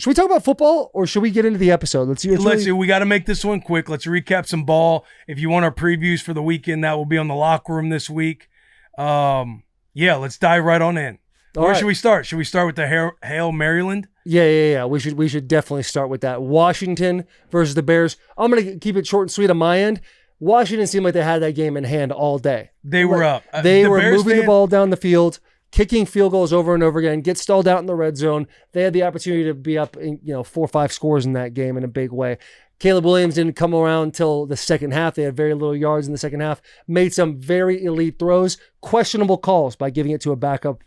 Should we talk about football or should we get into the episode? Let's see. We got to make this one quick. Let's recap some ball. If you want our previews for the weekend, that will be on the locker room this week. Let's dive right on in. Where should we start? Should we start with the Hail Maryland? Yeah. We should definitely start with that. Washington versus the Bears. I'm going to keep it short and sweet on my end. Washington seemed like they had that game in hand all day. They were up. They were moving the ball down the field, kicking field goals over and over again, get stalled out in the red zone. They had the opportunity to be up 4 or 5 scores in that game in a big way. Caleb Williams didn't come around until the second half. They had very little yards in the second half. Made some very elite throws, questionable calls by giving it to a backup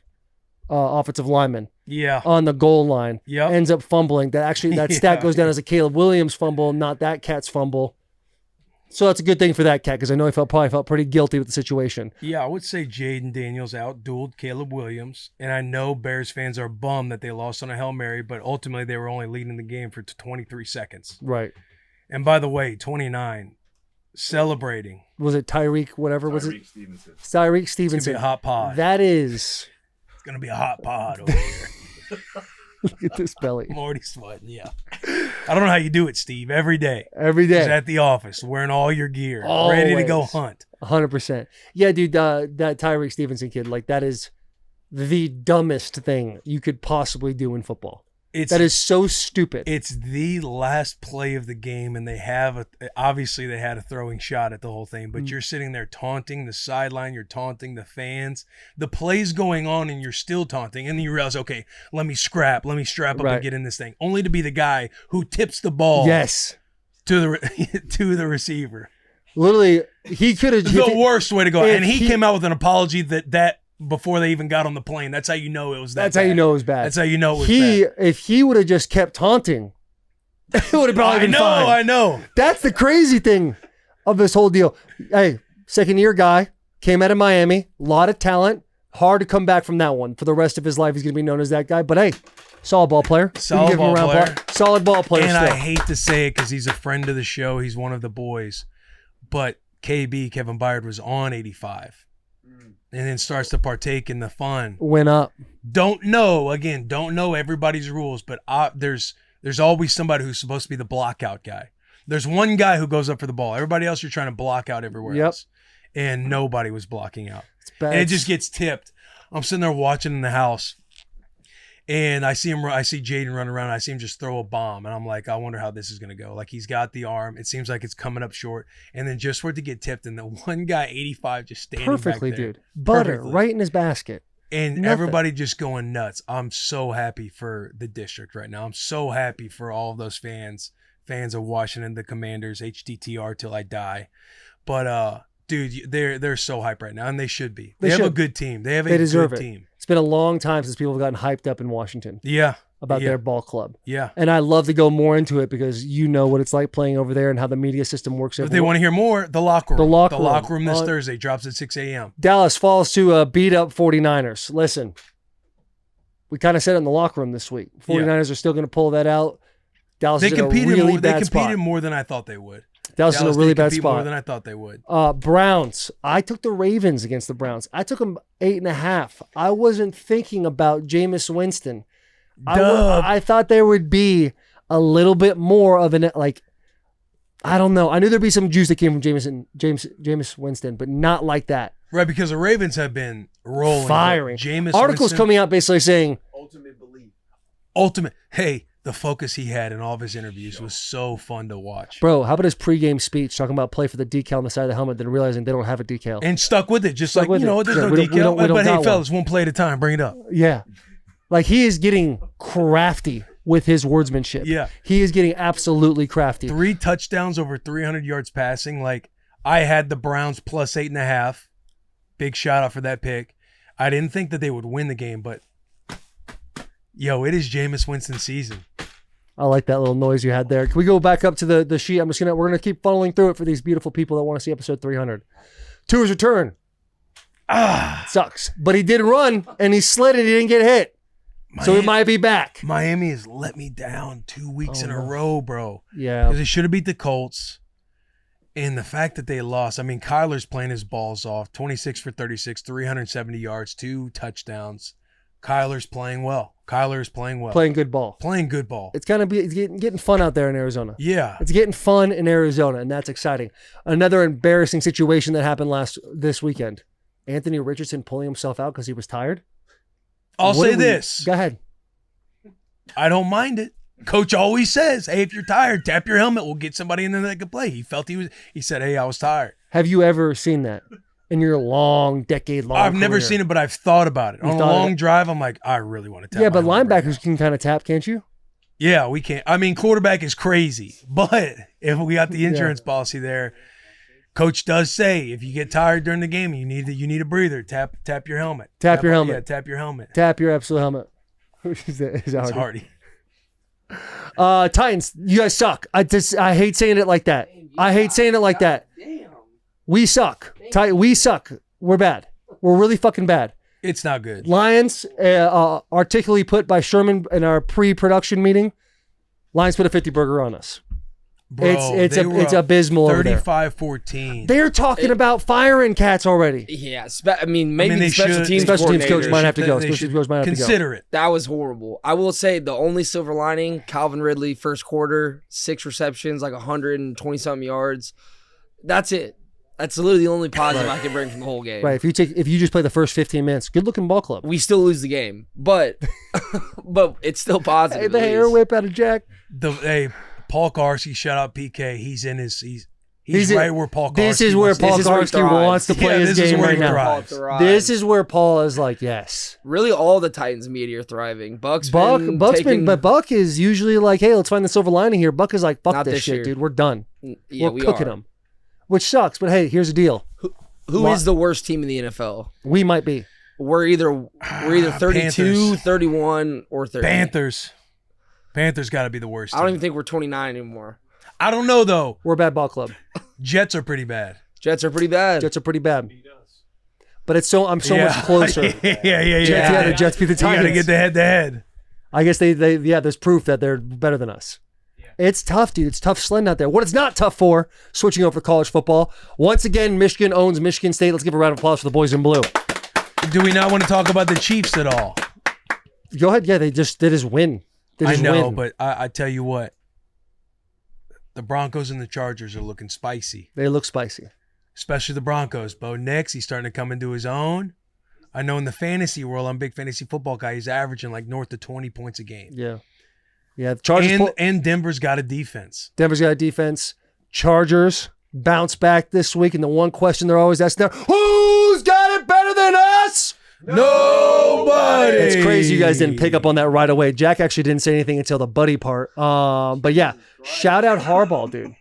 offensive lineman. Yeah. On the goal line. Yep. Ends up fumbling. That stat goes down as a Caleb Williams fumble, not that cat's fumble. So that's a good thing for that cat because I know he probably felt pretty guilty with the situation. Yeah, I would say Jaden Daniels out-dueled Caleb Williams, and I know Bears fans are bummed that they lost on a Hail Mary, but ultimately they were only leading the game for 23 seconds. Right. And by the way, 29, celebrating. Was it Tyreek, whatever was it? Stevenson. Tyreek Stevenson. It's going to be a hot pod. It's going to be a hot pod over here. Look at this belly. I'm already sweating, yeah. I don't know how you do it, Steve. Every day. He's at the office, wearing all your gear, ready to go hunt. 100%. Yeah, dude, that Tyreek Stevenson kid, that is the dumbest thing you could possibly do in football. That is so stupid. It's the last play of the game, and obviously they had a throwing shot at the whole thing, but you're sitting there taunting the sideline, you're taunting the fans. The play's going on, and you're still taunting, and then you realize, okay, let me strap up and get in this thing, only to be the guy who tips the ball to the receiver. Literally, he could have... The worst way to go. And he came out with an apology that before they even got on the plane. That's how you know it was that bad. That's how you know it was bad. That's how you know it was bad. If he would have just kept taunting, it would have probably been fine. I know. That's the crazy thing of this whole deal. Hey, second-year guy, came out of Miami, a lot of talent, hard to come back from that one. For the rest of his life, he's going to be known as that guy. But hey, solid ball player. Solid ball player. Solid ball player. And still. I hate to say it because he's a friend of the show. He's one of the boys. But KB, Kevin Byard, was on 85. And then starts to partake in the fun. Went up. Don't know everybody's rules, but there's always somebody who's supposed to be the blockout guy. There's one guy who goes up for the ball. Everybody else you're trying to block out everywhere else. And nobody was blocking out. It's bad. And it just gets tipped. I'm sitting there watching in the house, and I see Jaden run around. I see him just throw a bomb, and I'm like, I wonder how this is going to go. He's got the arm. It seems like it's coming up short, and then just for it to get tipped, and the one guy, 85, just standing perfectly, back there. Dude. Butter right in his basket. And everybody just going nuts. I'm so happy for the district right now. I'm so happy for all of those fans of Washington, the Commanders, HTTR till I die. But dude, they're so hyped right now, and they should be. They have a good team. They have a good team. It's been a long time since people have gotten hyped up in Washington. Yeah. About their ball club. Yeah. And I love to go more into it because you know what it's like playing over there and how the media system works. If they want to hear more, the locker room. The locker room this Thursday drops at 6 a.m. Dallas falls to beat up 49ers. Listen, we kind of said it in the locker room this week. 49ers are still going to pull that out. Dallas is in a really bad spot. They competed more than I thought they would. Dallas is in a really bad spot. More than I thought they would. Browns. I took the Ravens against the Browns. I took them 8.5. I wasn't thinking about Jameis Winston. I thought there would be a little bit more of an I don't know. I knew there'd be some juice that came from Jameis Winston, but not like that. Right, because the Ravens have been rolling, firing. Articles coming out basically saying ultimate belief. Hey. The focus he had in all of his interviews was so fun to watch. Bro, how about his pregame speech talking about play for the decal on the side of the helmet, then realizing they don't have a decal. And stuck with it, there's no decal. But hey, fellas, one play at a time, bring it up. Yeah. He is getting crafty with his wordsmanship. Yeah. He is getting absolutely crafty. 3 touchdowns over 300 yards passing. I had the Browns plus 8.5. Big shout out for that pick. I didn't think that they would win the game, but it is Jameis Winston season. I like that little noise you had there. Can we go back up to the sheet? We're gonna keep funneling through it for these beautiful people that want to see episode 300. Tua's return. Sucks, but he did run and he slid and he didn't get hit, so he might be back. Miami has let me down 2 weeks in a row, bro. Yeah, because they should have beat the Colts. And the fact that they lost, Kyler's playing his balls off. 26 for 36, 370 yards, 2 touchdowns. Kyler's playing well. Kyler is playing well. Playing good ball. Playing good ball. It's getting fun out there in Arizona. Yeah. It's getting fun in Arizona, and that's exciting. Another embarrassing situation that happened this weekend. Anthony Richardson pulling himself out because he was tired. I'll say this. Go ahead. I don't mind it. Coach always says, hey, if you're tired, tap your helmet. We'll get somebody in there that can play. He said, hey, I was tired. Have you ever seen that in your decade-long I've never career? seen it, but I've thought about it. On a long drive, I'm like, I really want to tap. Yeah, but my helmet linebackers can kind of tap, can't you? Yeah, we can't. I mean, quarterback is crazy, but if we got the insurance policy there, Coach does say if you get tired during the game, you need a breather. Tap your helmet. Tap your helmet. Yeah, tap your helmet. Tap your absolute helmet. Is that It's Hardy. Titans, you guys suck. I hate saying it like that. I hate saying it like that. We suck. We suck. We're bad. We're really fucking bad. It's not good. Lions, articulately put by Sherman in our pre-production meeting, Lions put a 50 burger on us. Bro, it's abysmal over there. 35-14. They're talking about firing cats already. Yeah, maybe they the special teams coach might have to go. They Special teams coach might have to go. Consider it. That was horrible. I will say the only silver lining, Calvin Ridley, first quarter, 6 receptions, like 120-something yards. That's it. That's literally the only positive I can bring from the whole game. Right. If you just play the first 15 minutes, good looking ball club. We still lose the game, but it's still positive. Hey, the hair whip out of Jack. Paul Karski, shout out PK. He's right where Paul Karski. This is where Paul Karski wants to play his game right now. This is where Paul is like, yes. Really, all the Titans media are thriving. Buck is usually like, hey, let's find the silver lining here. Buck is like, fuck this shit, dude. We're done. Yeah, we're cooking them, which sucks. But hey, here's the deal. Who is the worst team in the NFL? We might be. We're either 32, 31, or 30. Panthers got to be the worst. I don't even think we're 29 anymore. I don't know, though. We're a bad ball club. Jets are pretty bad. Jets are pretty bad. But I'm so much closer. Yeah. The Jets beat the Titans. You got to get the head-to-head. I guess there's proof that they're better than us. Yeah. It's tough, dude. It's tough sledding out there. What it's not tough for, switching over to college football. Once again, Michigan owns Michigan State. Let's give a round of applause for the boys in blue. Do we not want to talk about the Chiefs at all? Go ahead. Yeah, they just win. I know, but I tell you what, the Broncos and the Chargers are looking spicy. They look spicy. Especially the Broncos. Bo Nix, he's starting to come into his own. I know in the fantasy world, I'm a big fantasy football guy. He's averaging like north of 20 points a game. Yeah. Yeah. Chargers and Denver's got a defense. Chargers bounce back this week, and the one question they're always asking there, who's got it better than us? Nobody. It's crazy you guys didn't pick up on that right away. Jack actually didn't say anything until the buddy part. But yeah, shout out Harbaugh, dude.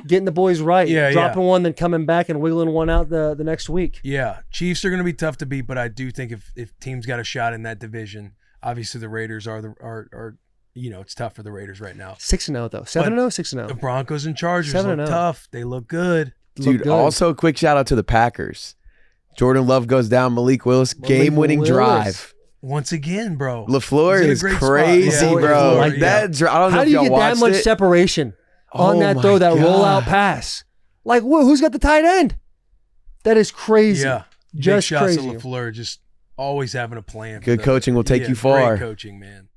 Getting the boys right. Dropping one, then coming back and wiggling one out the next week. Yeah. Chiefs are going to be tough to beat, but I do think if teams got a shot in that division, obviously the Raiders are it's tough for the Raiders right now. 6-0 though. 7-0, 6-0. The Broncos and Chargers look tough. They look good. Dude, also a quick shout out to the Packers. Jordan Love goes down. Malik Willis, game-winning drive. Once again, bro. LaFleur is crazy, bro. Like that. I don't know if y'all watched it. How do you get that much separation on that throw, that rollout pass? Like, who's got the tight end? That is crazy. Yeah. Just big shots crazy. to LaFleur, just always having a plan. Good coaching will take you far. Great coaching, man.